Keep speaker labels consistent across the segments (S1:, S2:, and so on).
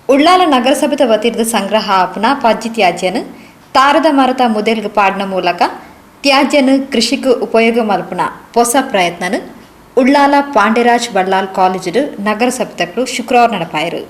S1: ಉಳ್ಳಾಲ ನಗರಸಭೆದ ವತಿರದ ಸಂಗ್ರಹ ಆಪನ ಪಜ್ಜಿ ತ್ಯಾಜ್ಯನ ತಾರದ ಮರದ ಮುದೆಲ್ಗ ಪಾಡ್ನ ಮೂಲಕ ತ್ಯಾಜ್ಯನ ಕೃಷಿಗೆ ಉಪಯೋಗ ಮಲ್ಪನ ಹೊಸ ಪ್ರಯತ್ನನ ಉಳ್ಳಾಲ ಪಾಂಡೆರಾಜ್ ಬಳ್ಳಾಲ್ ಕಾಲೇಜು ನಗರಸಭೆಗಳು ಶುಕ್ರವಾರ ನಡಪಾಯರು.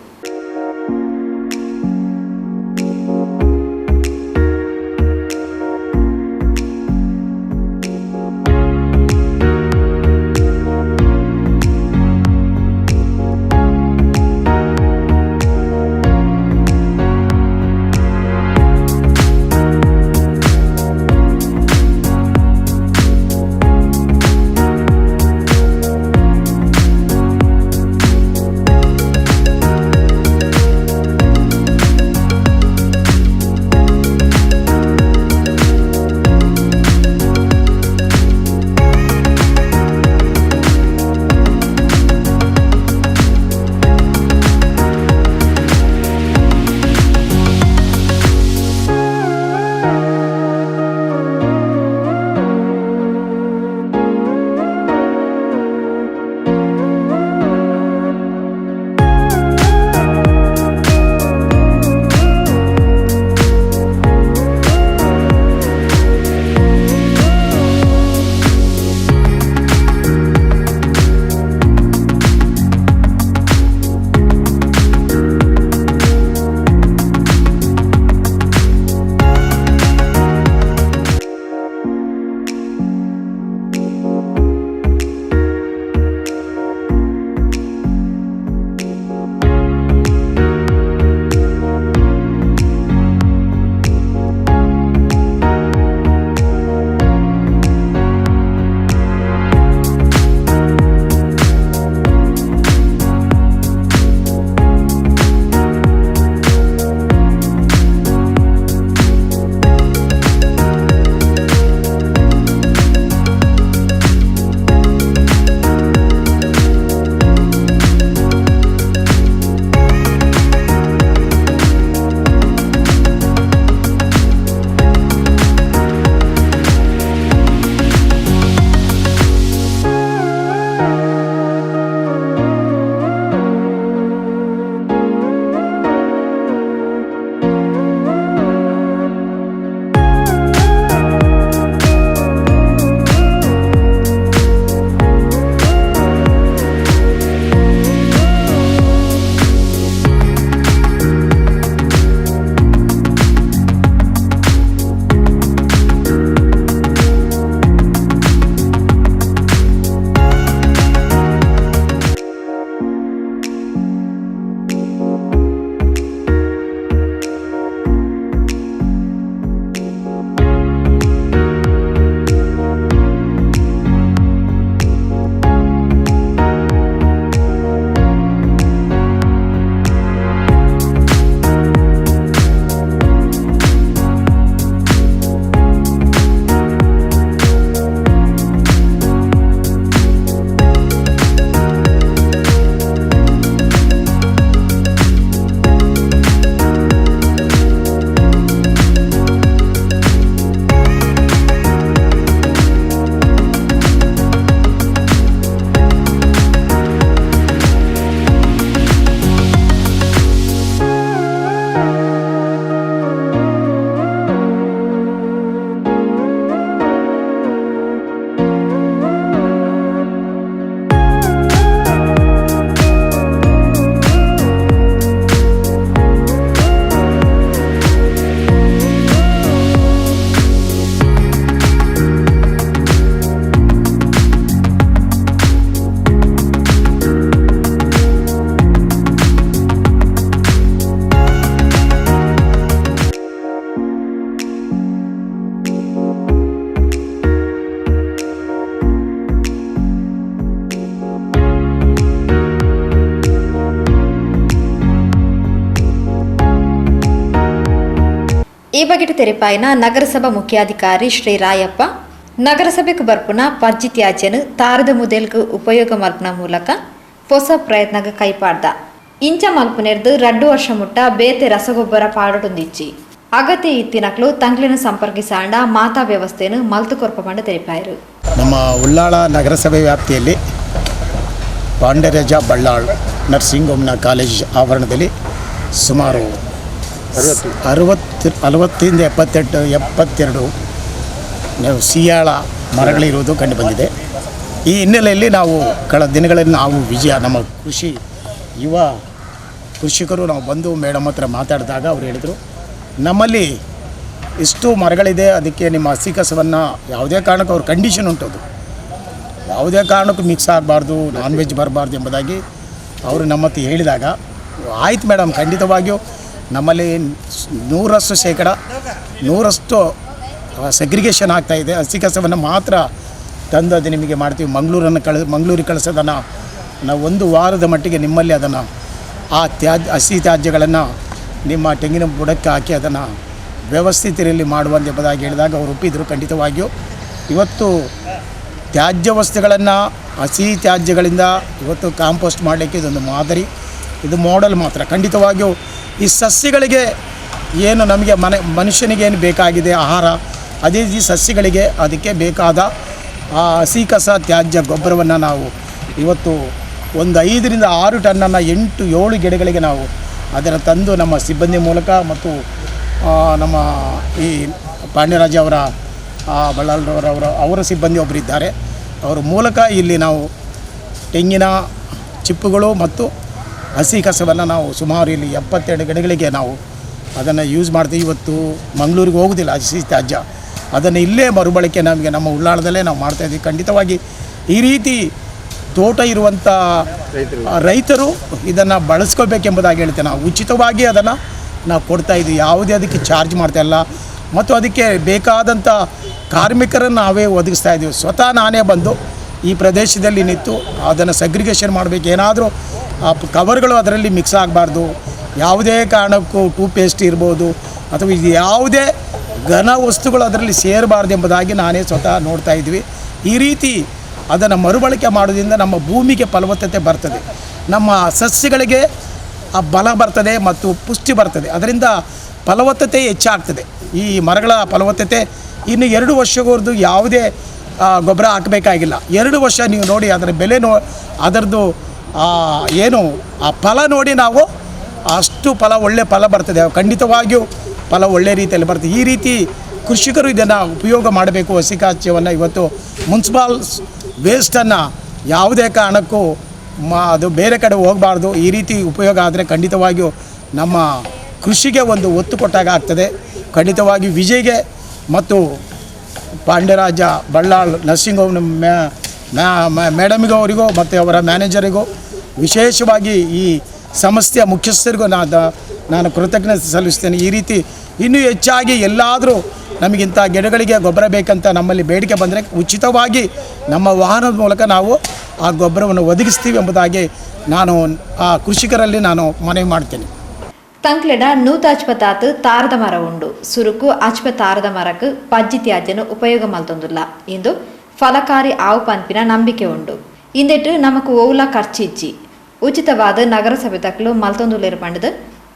S1: ಈ ಬಗ್ಗೆ ತೆರೆಪಾಯಿನ ನಗರಸಭಾ ಮುಖ್ಯಾಧಿಕಾರಿ ಶ್ರೀ ರಾಯಪ್ಪ ನಗರಸಭೆಗೆ ಬರ್ಪುನ ಪಜ್ಜಿ ತ್ಯಾಜ್ಯನು ತಾರದ ಮುದೆಲ್ಗೆ ಉಪಯೋಗ ಮಲ್ಪನ ಮೂಲಕ ಹೊಸ ಪ್ರಯತ್ನಗ ಕೈಪಾಡ್ದ ಇಂಚ ಮಲ್ಪನೆರ್ದು 2 ವರ್ಷ ಮುಟ್ಟ ಬೇತೆ ರಸಗೊಬ್ಬರ ಪಾಡೊಂದಿಚ್ಚಿ ಅಗತ್ಯ ಇತ್ತಿನಕ್ಲು ತಂಗ್ಲಿನ ಸಂಪರ್ಕಿಸಾಂಡ ಮಾತಾ ವ್ಯವಸ್ಥೆಯನ್ನು ಮಲ್ತು ಕೊರ್ಪಮಂಡ ತೆರೆಪಾಯರು.
S2: ನಮ್ಮ ಉಳ್ಳಾಳ ನಗರಸಭೆ ವ್ಯಾಪ್ತಿಯಲ್ಲಿ ಪಾಂಡೆರಾಜ ಬಳ್ಳಾಳ್ ನರ್ಸಿಂಗ್ ಹೋಮ್ನ ಕಾಲೇಜ್ ಆವರಣದಲ್ಲಿ ಸುಮಾರು 60 72 ಸಿಯಾಳ ಮರಗಳಿರುವುದು ಕಂಡುಬಂದಿದೆ. ಈ ಹಿನ್ನೆಲೆಯಲ್ಲಿ ನಾವು ಕಳೆದ ದಿನಗಳಲ್ಲಿ ನಾವು ನಮ್ಮ ಯುವ ಕೃಷಿಕರು ನಾವು ಬಂದು ಮೇಡಮ್ ಹತ್ರ ಮಾತಾಡಿದಾಗ ಅವ್ರು ಹೇಳಿದರು, ನಮ್ಮಲ್ಲಿ ಇಷ್ಟು ಮರಗಳಿದೆ, ಅದಕ್ಕೆ ನಿಮ್ಮ ಹಸಿ ಕಸವನ್ನು ಯಾವುದೇ ಕಾರಣಕ್ಕೂ ಅವ್ರ ಕಂಡೀಷನ್ ಉಂಟು, ಅದು ಯಾವುದೇ ಕಾರಣಕ್ಕೂ ಮಿಕ್ಸ್ ಆಗಬಾರ್ದು, ನಾನ್ ವೆಜ್ ಬರಬಾರ್ದು ಎಂಬುದಾಗಿ ಅವರು ನಮ್ಮ ಹತ್ರ ಹೇಳಿದಾಗ, ಆಯ್ತು ಮೇಡಮ್, ಖಂಡಿತವಾಗಿಯೂ ನಮ್ಮಲ್ಲಿ 100% ಸೆಗ್ರಿಗೇಷನ್ ಆಗ್ತಾಯಿದೆ. ಹಸಿ ಕಸವನ್ನು ಮಾತ್ರ ತಂದು ಅದು ನಿಮಗೆ ಮಾಡ್ತೀವಿ, ಮಂಗಳೂರಿಗೆ ಕಳಿಸೋದನ್ನು ನಾವು 1 ವಾರದ ಮಟ್ಟಿಗೆ ನಿಮ್ಮಲ್ಲಿ ಅದನ್ನು ಹಸಿ ತ್ಯಾಜ್ಯಗಳನ್ನು ನಿಮ್ಮ ತೆಂಗಿನ ಬುಡಕ್ಕೆ ಹಾಕಿ ಅದನ್ನು ವ್ಯವಸ್ಥಿತರಲ್ಲಿ ಮಾಡುವಂತೆ ಎಂಬುದಾಗಿ ಹೇಳಿದಾಗ ಅವರು ಒಪ್ಪಿದರು. ಖಂಡಿತವಾಗಿಯೂ ಇವತ್ತು ತ್ಯಾಜ್ಯ ವಸ್ತುಗಳನ್ನು ಹಸಿ ತ್ಯಾಜ್ಯಗಳಿಂದ ಇವತ್ತು ಕಾಂಪೋಸ್ಟ್ ಮಾಡಲಿಕ್ಕೆ ಇದೊಂದು ಮಾದರಿ, ಇದು ಮಾಡೆಲ್ ಮಾತ್ರ. ಖಂಡಿತವಾಗಿಯೂ ಈ ಸಸ್ಯಗಳಿಗೆ ಏನು ನಮಗೆ ಮನುಷ್ಯನಿಗೇನು ಬೇಕಾಗಿದೆ ಆಹಾರ, ಅದೇ ಈ ಸಸ್ಯಗಳಿಗೆ ಅದಕ್ಕೆ ಬೇಕಾದ ಹಸಿ ಕಸ ತ್ಯಾಜ್ಯ ಗೊಬ್ಬರವನ್ನು ನಾವು ಇವತ್ತು ಒಂದು 5 ರಿಂದ 6 ಟನ್ನನ್ನು 8-7 ಗಿಡಗಳಿಗೆ ನಾವು ಅದನ್ನು ತಂದು ನಮ್ಮ ಸಿಬ್ಬಂದಿ ಮೂಲಕ ಮತ್ತು ನಮ್ಮ ಈ ಪಾಂಡ್ಯರಾಜ ಅವರ ಅವರ ಸಿಬ್ಬಂದಿ ಒಬ್ಬರಿದ್ದಾರೆ, ಅವರ ಮೂಲಕ ಇಲ್ಲಿ ನಾವು ತೆಂಗಿನ ಚಿಪ್ಪುಗಳು ಮತ್ತು ಹಸಿ ಕಸವನ್ನು ನಾವು ಸುಮಾರು ಇಲ್ಲಿ 72 ಗಿಡಗಳಿಗೆ ನಾವು ಅದನ್ನು ಯೂಸ್ ಮಾಡ್ತೀವಿ. ಇವತ್ತು ಮಂಗಳೂರಿಗೆ ಹೋಗೋದಿಲ್ಲ ಹಸಿ ತ್ಯಾಜ್ಯ, ಅದನ್ನು ಇಲ್ಲೇ ಮರುಬಳಕೆ ನಮಗೆ ನಮ್ಮ ಉಳ್ಳಾಳದಲ್ಲೇ ನಾವು ಮಾಡ್ತಾಯಿದ್ದೀವಿ. ಖಂಡಿತವಾಗಿ ಈ ರೀತಿ ತೋಟ ಇರುವಂಥ ರೈತರು ಇದನ್ನು ಬಳಸ್ಕೋಬೇಕೆಂಬುದಾಗಿ ಹೇಳ್ತೇನೆ. ನಾವು ಉಚಿತವಾಗಿ ಅದನ್ನು ನಾವು ಕೊಡ್ತಾಯಿದ್ದೀವಿ, ಯಾವುದೇ ಅದಕ್ಕೆ ಚಾರ್ಜ್ ಮಾಡ್ತಾಯಿಲ್ಲ. ಮತ್ತು ಅದಕ್ಕೆ ಬೇಕಾದಂಥ ಕಾರ್ಮಿಕರನ್ನು ನಾವೇ ಒದಗಿಸ್ತಾ ಇದ್ದೀವಿ. ಸ್ವತಃ ನಾನೇ ಬಂದು ಈ ಪ್ರದೇಶದಲ್ಲಿ ನಿಂತು ಅದನ್ನು ಸಗ್ರಿಗೇಷನ್ ಮಾಡಬೇಕು. ಏನಾದರೂ ಕವರ್ಗಳು ಅದರಲ್ಲಿ ಮಿಕ್ಸ್ ಆಗಬಾರ್ದು, ಯಾವುದೇ ಕಾರಣಕ್ಕೂ ಟೂಪೇಸ್ಟ್ ಇರ್ಬೋದು ಅಥವಾ ಇದು ಯಾವುದೇ ಘನ ವಸ್ತುಗಳು ಅದರಲ್ಲಿ ಸೇರಬಾರ್ದು ಎಂಬುದಾಗಿ ನಾನೇ ಸ್ವತಃ ನೋಡ್ತಾ ಇದ್ವಿ. ಈ ರೀತಿ ಅದನ್ನು ಮರುಬಳಕೆ ಮಾಡೋದ್ರಿಂದ ನಮ್ಮ ಭೂಮಿಗೆ ಫಲವತ್ತತೆ ಬರ್ತದೆ, ನಮ್ಮ ಸಸ್ಯಗಳಿಗೆ ಆ ಬಲ ಬರ್ತದೆ ಮತ್ತು ಪುಷ್ಟಿ ಬರ್ತದೆ, ಅದರಿಂದ ಫಲವತ್ತತೆ ಹೆಚ್ಚಾಗ್ತದೆ. ಈ ಮರಗಳ ಫಲವತ್ತತೆ ಇನ್ನು 2 ವರ್ಷವರೆಗೂ ಯಾವುದೇ ಗೊಬ್ಬರ ಹಾಕಬೇಕಾಗಿಲ್ಲ. 2 ವರ್ಷ ನೀವು ನೋಡಿ ಅದರ ಬೆಲೆ ಅದರದ್ದು ಏನು ಆ ಫಲ ನೋಡಿ ನಾವು ಅಷ್ಟು ಒಳ್ಳೆಯ ಫಲ ಬರ್ತದೆ. ಖಂಡಿತವಾಗಿಯೂ ಫಲ ಒಳ್ಳೆಯ ರೀತಿಯಲ್ಲಿ ಬರ್ತದೆ. ಈ ರೀತಿ ಕೃಷಿಕರು ಇದನ್ನು ಉಪಯೋಗ ಮಾಡಬೇಕು. ಹಸಿ ತ್ಯಾಜ್ಯವನ್ನು ಇವತ್ತು ಮುನ್ಸಿಪಾಲ್ ವೇಸ್ಟನ್ನು ಯಾವುದೇ ಕಾರಣಕ್ಕೂ ಅದು ಬೇರೆ ಕಡೆ ಹೋಗಬಾರ್ದು. ಈ ರೀತಿ ಉಪಯೋಗ ಆದರೆ ಖಂಡಿತವಾಗಿಯೂ ನಮ್ಮ ಕೃಷಿಗೆ ಒಂದು ಒತ್ತು ಕೊಟ್ಟಾಗ ಆಗ್ತದೆ. ಖಂಡಿತವಾಗಿ ವಿಜಯ್ಗೆ ಮತ್ತು ಪಾಂಡ್ಯರಾಜ ಬಳ್ಳಾಳ್ ನರ್ಸಿಂಗ್ ಹೋಮ್ ಮೇಡಮಿಗೂ ಅವರಿಗೂ ಮತ್ತು ಅವರ ಮ್ಯಾನೇಜರಿಗೂ ವಿಶೇಷವಾಗಿ ಈ ಸಂಸ್ಥೆಯ ಮುಖ್ಯಸ್ಥರಿಗೂ ನಾನು ಕೃತಜ್ಞತೆ ಸಲ್ಲಿಸ್ತೇನೆ. ಈ ರೀತಿ ಇನ್ನೂ ಹೆಚ್ಚಾಗಿ ಎಲ್ಲಾದರೂ ನಮಗಿಂತ ಗಿಡಗಳಿಗೆ ಗೊಬ್ಬರ ಬೇಕಂತ ನಮ್ಮಲ್ಲಿ ಬೇಡಿಕೆ ಬಂದರೆ ಉಚಿತವಾಗಿ ನಮ್ಮ ವಾಹನದ ಮೂಲಕ ನಾವು ಆ ಗೊಬ್ಬರವನ್ನು ಒದಗಿಸ್ತೀವಿ ಎಂಬುದಾಗಿ ನಾನು ಆ ಕೃಷಿಕರಲ್ಲಿ ನಾನು ಮನವಿ ಮಾಡ್ತೇನೆ.
S1: ತಂಕ್ಲೆಡ ನೂತ ಅಚ್ಪತಾತ್ ತಾರದ ಮರ ಉಂಡು ಸುರುಕು ಅಚ್ಪ ತಾರದ ಮರಕ್ಕೆ ಪಜ್ಜಿ ತ್ಯಾಜ್ಯನು ಉಪಯೋಗ ಮಲ್ತೊಂದುಲ್ಲ ಎಂದು ಫಲಕಾರಿ ಆವು ಪಂಪಿನ ನಂಬಿಕೆ ಉಂಡು. ಇಂದೆಟ್ಟು ನಮಕ್ ಓವುಲ ಖರ್ಚಿಚ್ಚಿ ಉಚಿತವಾದ ನಗರಸಭೆ ತಕ್ಕಲು ಮಲ್ತೊಂದುಲ್ಲೇರು ಪಂಡದು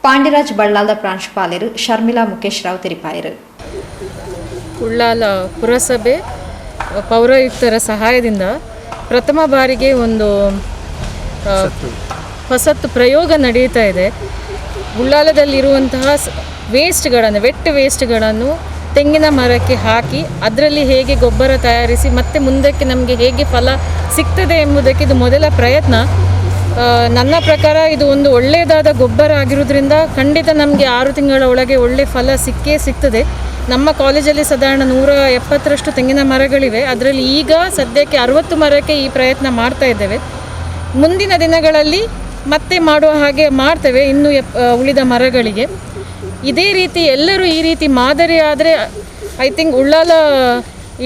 S1: ಪಾಂಡ್ಯರಾಜ್ ಬಳ್ಳಾಲ್ದ ಪ್ರಾಂಶುಪಾಲರು ಶರ್ಮಿಳಾ ಮುಖೇಶ್ ರಾವ್ ತಿರಿಪಾಯರು.
S3: ಉಳ್ಳಾಲ ಪುರಸಭೆ ಪೌರಾಯುಕ್ತರ ಸಹಾಯದಿಂದ ಪ್ರಥಮ ಬಾರಿಗೆ ಒಂದು ಹೊಸತ್ತು ಪ್ರಯೋಗ ನಡೆಯುತ್ತಾ ಇದೆ. ಉಳ್ಳಾಲದಲ್ಲಿರುವಂತಹ ವೇಸ್ಟ್ಗಳನ್ನು ವೆಟ್ ವೇಸ್ಟ್ಗಳನ್ನು ತೆಂಗಿನ ಮರಕ್ಕೆ ಹಾಕಿ ಅದರಲ್ಲಿ ಹೇಗೆ ಗೊಬ್ಬರ ತಯಾರಿಸಿ ಮತ್ತೆ ಮುಂದಕ್ಕೆ ನಮಗೆ ಹೇಗೆ ಫಲ ಸಿಗ್ತದೆ ಎಂಬುದಕ್ಕೆ ಇದು ಮೊದಲ ಪ್ರಯತ್ನ. ನನ್ನ ಪ್ರಕಾರ ಇದು ಒಂದು ಒಳ್ಳೆಯದಾದ ಗೊಬ್ಬರ ಆಗಿರೋದ್ರಿಂದ ಖಂಡಿತ ನಮಗೆ 6 ತಿಂಗಳ ಒಳಗೆ ಒಳ್ಳೆ ಫಲ ಸಿಗ್ತದೆ. ನಮ್ಮ ಕಾಲೇಜಲ್ಲಿ ಸಾಧಾರಣ 170ರಷ್ಟು ತೆಂಗಿನ ಮರಗಳಿವೆ. ಅದರಲ್ಲಿ ಈಗ ಸದ್ಯಕ್ಕೆ 60 ಮರಕ್ಕೆ ಈ ಪ್ರಯತ್ನ ಮಾಡ್ತಾ ಇದ್ದೇವೆ. ಮುಂದಿನ ದಿನಗಳಲ್ಲಿ ಮತ್ತೆ ಮಾಡುವ ಹಾಗೆ ಮಾಡ್ತೇವೆ ಇನ್ನು ಉಳಿದ ಮರಗಳಿಗೆ. ಇದೇ ರೀತಿ ಎಲ್ಲರೂ ಈ ರೀತಿ ಮಾದರಿ ಆದರೆ ಐ ಥಿಂಕ್ ಉಳ್ಳಾಲ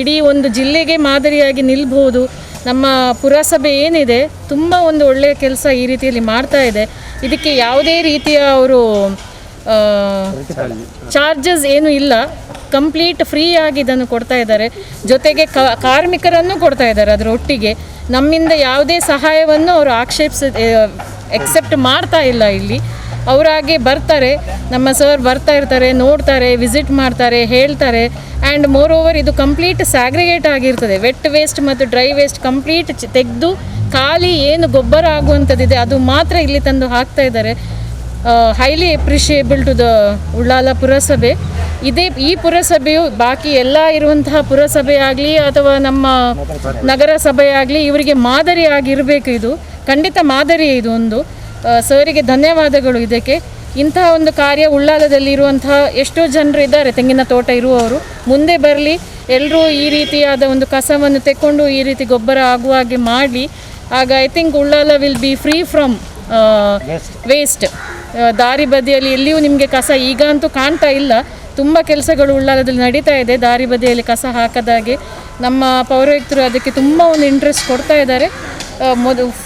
S3: ಇಡೀ ಒಂದು ಜಿಲ್ಲೆಗೆ ಮಾದರಿಯಾಗಿ ನಿಲ್ಬಹುದು. ನಮ್ಮ ಪುರಸಭೆ ಏನಿದೆ ತುಂಬ ಒಂದು ಒಳ್ಳೆಯ ಕೆಲಸ ಈ ರೀತಿಯಲ್ಲಿ ಮಾಡ್ತಾ ಇದೆ. ಇದಕ್ಕೆ ಯಾವುದೇ ರೀತಿಯ ಅವರು ಚಾರ್ಜಸ್ ಏನೂ ಇಲ್ಲ, ಕಂಪ್ಲೀಟ್ ಫ್ರೀ ಆಗಿ ಇದನ್ನು ಕೊಡ್ತಾ ಇದ್ದಾರೆ. ಜೊತೆಗೆ ಕಾರ್ಮಿಕರನ್ನು ಕೊಡ್ತಾ ಇದ್ದಾರೆ. ಅದರ ಒಟ್ಟಿಗೆ ನಮ್ಮಿಂದ ಯಾವುದೇ ಸಹಾಯವನ್ನು ಅವರು ಎಕ್ಸೆಪ್ಟ್ ಮಾಡ್ತಾ ಇಲ್ಲ. ಇಲ್ಲಿ ಅವರಾಗೆ ಬರ್ತಾರೆ, ನಮ್ಮ ಸರ್ ಬರ್ತಾ ಇರ್ತಾರೆ, ನೋಡ್ತಾರೆ, ವಿಸಿಟ್ ಮಾಡ್ತಾರೆ, ಹೇಳ್ತಾರೆ. ಆ್ಯಂಡ್ ಮೋರ್ ಓವರ್ ಇದು ಕಂಪ್ಲೀಟ್ ಸ್ಯಾಗ್ರಿಗೇಟ್ ಆಗಿರ್ತದೆ. ವೆಟ್ ವೇಸ್ಟ್ ಮತ್ತು ಡ್ರೈ ವೇಸ್ಟ್ ಕಂಪ್ಲೀಟ್ ತೆಗೆದು ಖಾಲಿ ಏನು ಗೊಬ್ಬರ ಆಗುವಂಥದ್ದಿದೆ ಅದು ಮಾತ್ರ ಇಲ್ಲಿ ತಂದು ಹಾಕ್ತಾ ಇದ್ದಾರೆ. ಹೈಲಿ ಎಪ್ರಿಷಿಯೇಬಲ್ ಟು ದ ಉಳ್ಳಾಲ ಪುರಸಭೆ. ಈ ಪುರಸಭೆಯು ಬಾಕಿ ಎಲ್ಲ ಇರುವಂತಹ ಪುರಸಭೆ ಆಗಲಿ ಅಥವಾ ನಮ್ಮ ನಗರಸಭೆ ಆಗಲಿ ಇವರಿಗೆ ಮಾದರಿ ಆಗಿರಬೇಕು. ಇದು ಖಂಡಿತ ಮಾದರಿ. ಇದು ಒಂದು ಸರಿಗೆ ಧನ್ಯವಾದಗಳು. ಇದಕ್ಕೆ ಇಂತಹ ಒಂದು ಕಾರ್ಯ ಉಳ್ಳಾಲದಲ್ಲಿ ಇರುವಂತಹ ಎಷ್ಟೋ ಜನರು ಇದ್ದಾರೆ, ತೆಂಗಿನ ತೋಟ ಇರುವವರು ಮುಂದೆ ಬರಲಿ, ಎಲ್ಲರೂ ಈ ರೀತಿಯಾದ ಒಂದು ಕಸವನ್ನು ತೆಕ್ಕೊಂಡು ಈ ರೀತಿ ಗೊಬ್ಬರ ಆಗುವ ಹಾಗೆ ಮಾಡಲಿ. ಆಗ I think Ullal will be free from waste. ದಾರಿ ಬದಿಯಲ್ಲಿ ಎಲ್ಲಿಯೂ ನಿಮಗೆ ಕಸ ಈಗ ಅಂತೂ ಕಾಣ್ತಾ ಇಲ್ಲ. ತುಂಬ ಕೆಲಸಗಳು ಉಳ್ಳಾಲದಲ್ಲಿ ನಡೀತಾ ಇದೆ. ದಾರಿ ಬದಿಯಲ್ಲಿ ಕಸ ಹಾಕದಾಗೆ ನಮ್ಮ ಪೌರಾಯುಕ್ತರು ಅದಕ್ಕೆ ತುಂಬ ಒಂದು ಇಂಟ್ರೆಸ್ಟ್ ಕೊಡ್ತಾ ಇದ್ದಾರೆ.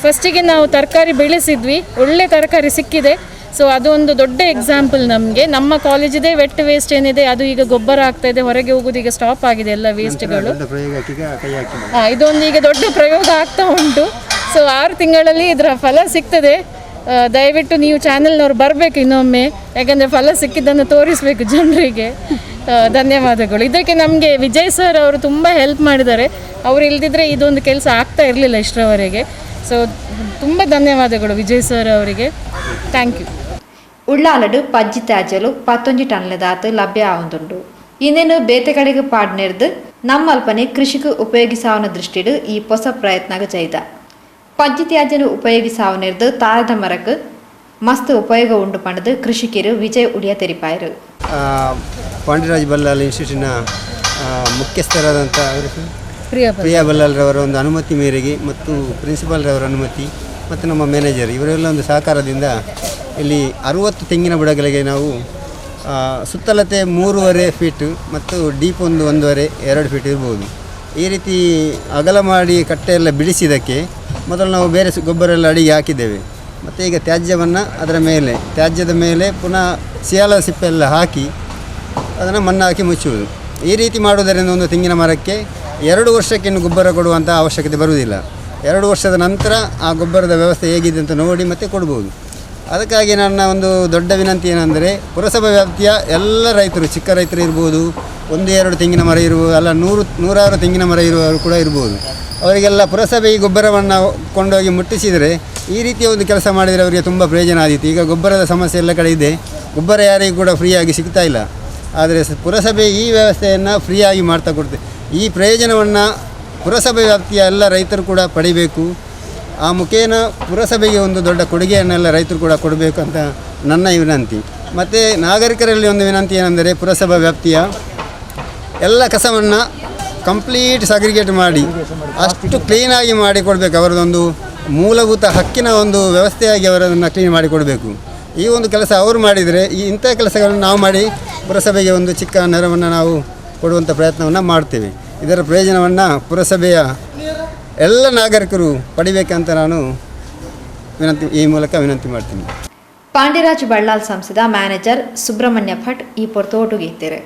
S3: ಫಸ್ಟಿಗೆ ನಾವು ತರಕಾರಿ ಬೆಳೆಸಿದ್ವಿ, ಒಳ್ಳೆ ತರಕಾರಿ ಸಿಕ್ಕಿದೆ. ಸೊ ಅದೊಂದು ದೊಡ್ಡ ಎಕ್ಸಾಂಪಲ್ ನಮಗೆ. ನಮ್ಮ ಕಾಲೇಜಿದೆ ವೆಟ್ ವೇಸ್ಟ್ ಏನಿದೆ ಅದು ಈಗ ಗೊಬ್ಬರ ಆಗ್ತಾ ಇದೆ, ಹೊರಗೆ ಹೋಗೋದು ಈಗ ಸ್ಟಾಪ್ ಆಗಿದೆ ಎಲ್ಲ ವೇಸ್ಟ್ಗಳು. ಇದೊಂದು ಈಗ ದೊಡ್ಡ ಪ್ರಯೋಗ ಆಗ್ತಾ ಉಂಟು. ಸೊ 6 ತಿಂಗಳಲ್ಲಿ ಇದರ ಫಲ ಸಿಗ್ತದೆ. ದಯವಿಟ್ಟು ನೀವು ಚಾನೆಲ್ನವ್ರು ಬರಬೇಕು ಇನ್ನೊಮ್ಮೆ, ಯಾಕಂದರೆ ಫಲ ಸಿಕ್ಕಿದ್ದನ್ನು ತೋರಿಸಬೇಕು ಜನರಿಗೆ. ಧನ್ಯವಾದಗಳು. ಇದಕ್ಕೆ ನಮಗೆ ವಿಜಯ್ ಸರ್ ಅವರು ತುಂಬ ಹೆಲ್ಪ್ ಮಾಡಿದ್ದಾರೆ. ಅವರು ಇಲ್ದಿದ್ರೆ ಇದೊಂದು ಕೆಲಸ ಆಗ್ತಾ ಇರಲಿಲ್ಲ ಇಷ್ಟರವರೆಗೆ. ಸೊ ತುಂಬ ಧನ್ಯವಾದಗಳು ವಿಜಯ್ ಸರ್ ಅವರಿಗೆ. Thank you.
S1: ಉಳ್ಳಾಲಡು ಪಜ್ಜಿ ತ್ಯಾಜ್ಯಲು 11 ಟನ್ಲದಾತು ಲಭ್ಯ ಆವೊಂದುಂಡು. ಇನ್ನೇನು ಬೇತೆಗಳಿಗೆ ಪಾಡ್ನೆರ್ದು ನಮ್ಮಲ್ಪನೆ ಕೃಷಿಗೆ ಉಪಯೋಗಿಸಾವನ ದೃಷ್ಟಿಡು ಈ ಹೊಸ ಪ್ರಯತ್ನಗ ಜೈದ. ಪಜ್ಜಿ ತ್ಯಾಜ್ಯನು ಉಪಯೋಗಿಸಾವನೆರ್ದು ತಾರದ ಮರಕ್ಕೆ ಮಸ್ತ್ ಉಪಯೋಗ ಉಂಡು ಪಣದು ಕೃಷಿಕರು ವಿಜಯ್ ಉಡಿಯ ತೆರಿಪಾಯರು.
S4: ಪಾಂಡಿರಾಜ್ ಬಲ್ಲಾಲ್ ಇನ್ಸ್ಟಿಟ್ಯೂಟಿನ ಮುಖ್ಯಸ್ಥರಾದಂಥ ಪ್ರಿಯಾ ಬಲ್ಲಾಲ್ರವರ ಒಂದು ಅನುಮತಿ ಮೇರೆಗೆ ಮತ್ತು ಪ್ರಿನ್ಸಿಪಾಲ್ರವರ ಅನುಮತಿ ಮತ್ತು ನಮ್ಮ ಮ್ಯಾನೇಜರ್ ಇವರೆಲ್ಲ ಒಂದು ಸಹಕಾರದಿಂದ ಇಲ್ಲಿ 60 ತೆಂಗಿನ ಬುಡಗಳಿಗೆ ನಾವು ಸುತ್ತಳತೆ 3.5 ಫೀಟ್ ಮತ್ತು ಡೀಪ್ 1.5-2 ಫೀಟ್ ಇರ್ಬೋದು. ಈ ರೀತಿ ಅಗಲ ಮಾಡಿ ಕಟ್ಟೆಯೆಲ್ಲ ಬಿಡಿಸಿದ್ದಕ್ಕೆ ಮೊದಲು ನಾವು ಬೇರೆ ಗೊಬ್ಬರ ಎಲ್ಲ ಅಡಿಗೆ ಹಾಕಿದ್ದೇವೆ. ಮತ್ತು ಈಗ ತ್ಯಾಜ್ಯದ ಮೇಲೆ ಪುನಃ ಸಿಯಾಲ ಸಿಪ್ಪೆಲ್ಲ ಹಾಕಿ ಅದನ್ನು ಮಣ್ಣು ಹಾಕಿ ಮುಚ್ಚುವುದು. ಈ ರೀತಿ ಮಾಡುವುದರಿಂದ ಒಂದು ತೆಂಗಿನ ಮರಕ್ಕೆ 2 ವರ್ಷಕ್ಕೆ ಇನ್ನು ಗೊಬ್ಬರ ಕೊಡುವಂಥ ಅವಶ್ಯಕತೆ ಬರುವುದಿಲ್ಲ. 2 ವರ್ಷದ ನಂತರ ಆ ಗೊಬ್ಬರದ ವ್ಯವಸ್ಥೆ ಹೇಗಿದೆ ಅಂತ ನೋಡಿ ಮತ್ತೆ ಕೊಡ್ಬೋದು. ಅದಕ್ಕಾಗಿ ನನ್ನ ಒಂದು ದೊಡ್ಡ ವಿನಂತಿ ಏನೆಂದರೆ ಪುರಸಭಾ ವ್ಯಾಪ್ತಿಯ ಎಲ್ಲ ರೈತರು, ಚಿಕ್ಕ ರೈತರು ಇರ್ಬೋದು, 1-2 ತೆಂಗಿನ ಮರ ಇರ್ಬೋದು, ಅಲ್ಲ 100 ತೆಂಗಿನ ಮರ ಇರುವವರು ಕೂಡ ಇರ್ಬೋದು. ಅವರಿಗೆಲ್ಲ ಪುರಸಭೆ ಈ ಗೊಬ್ಬರವನ್ನು ಕೊಂಡೋಗಿ ಮುಟ್ಟಿಸಿದರೆ ಈ ರೀತಿಯ ಒಂದು ಕೆಲಸ ಮಾಡಿದರೆ ಅವರಿಗೆ ತುಂಬ ಪ್ರಯೋಜನ ಆದೀತು. ಈಗ ಗೊಬ್ಬರದ ಸಮಸ್ಯೆ ಎಲ್ಲ ಕಡೆ ಇದೆ, ಗೊಬ್ಬರ ಯಾರಿಗೂ ಕೂಡ ಫ್ರೀಯಾಗಿ ಸಿಗ್ತಾ ಇಲ್ಲ. ಆದರೆ ಪುರಸಭೆ ಈ ವ್ಯವಸ್ಥೆಯನ್ನು ಫ್ರೀಯಾಗಿ ಮಾಡ್ತಾ ಕೊಡ್ತದೆ. ಈ ಪ್ರಯೋಜನವನ್ನು ಪುರಸಭೆ ವ್ಯಾಪ್ತಿಯ ಎಲ್ಲ ರೈತರು ಕೂಡ ಪಡಿಬೇಕು. ಆ ಮುಖೇನ ಪುರಸಭೆಗೆ ಒಂದು ದೊಡ್ಡ ಕೊಡುಗೆಯನ್ನೆಲ್ಲ ರೈತರು ಕೂಡ ಕೊಡಬೇಕು ಅಂತ ನನ್ನ ವಿನಂತಿ. ಮತ್ತು ನಾಗರಿಕರಲ್ಲಿ ಒಂದು ವಿನಂತಿ ಏನೆಂದರೆ ಪುರಸಭಾ ವ್ಯಾಪ್ತಿಯ ಎಲ್ಲ ಕಸವನ್ನು ಕಂಪ್ಲೀಟ್ ಸಗ್ರಿಗೇಟ್ ಮಾಡಿ ಅಷ್ಟು ಕ್ಲೀನಾಗಿ ಮಾಡಿಕೊಡ್ಬೇಕು. ಅವರದೊಂದು ಮೂಲಭೂತ ಹಕ್ಕಿನ ಒಂದು ವ್ಯವಸ್ಥೆಯಾಗಿ ಅವರನ್ನು ಕ್ಲೀನ್ ಮಾಡಿಕೊಡಬೇಕು. ಈ ಒಂದು ಕೆಲಸ ಅವರು ಮಾಡಿದರೆ ಇಂಥ ಕೆಲಸಗಳನ್ನು ನಾವು ಮಾಡಿ ಪುರಸಭೆಗೆ ಒಂದು ಚಿಕ್ಕ ನೆರವನ್ನು ನಾವು ಕೊಡುವಂಥ ಪ್ರಯತ್ನವನ್ನು ಮಾಡ್ತೇವೆ. ಇದರ ಪ್ರಯೋಜನವನ್ನು ಪುರಸಭೆಯ ಎಲ್ಲ ನಾಗರಿಕರು ಪಡಿಬೇಕಂತ ನಾನು ಈ ಮೂಲಕ ವಿನಂತಿ ಮಾಡ್ತೀನಿ.
S1: ಪಾಂಡಿರಾಜ್ ಬಳ್ಳಾಲ್ ಸಂಸ್ಥೆದ ಮ್ಯಾನೇಜರ್ ಸುಬ್ರಹ್ಮಣ್ಯ ಭಟ್ ಈ ಪೊರ್ತೋಟುಗೆ ಇದ್ದಾರೆ.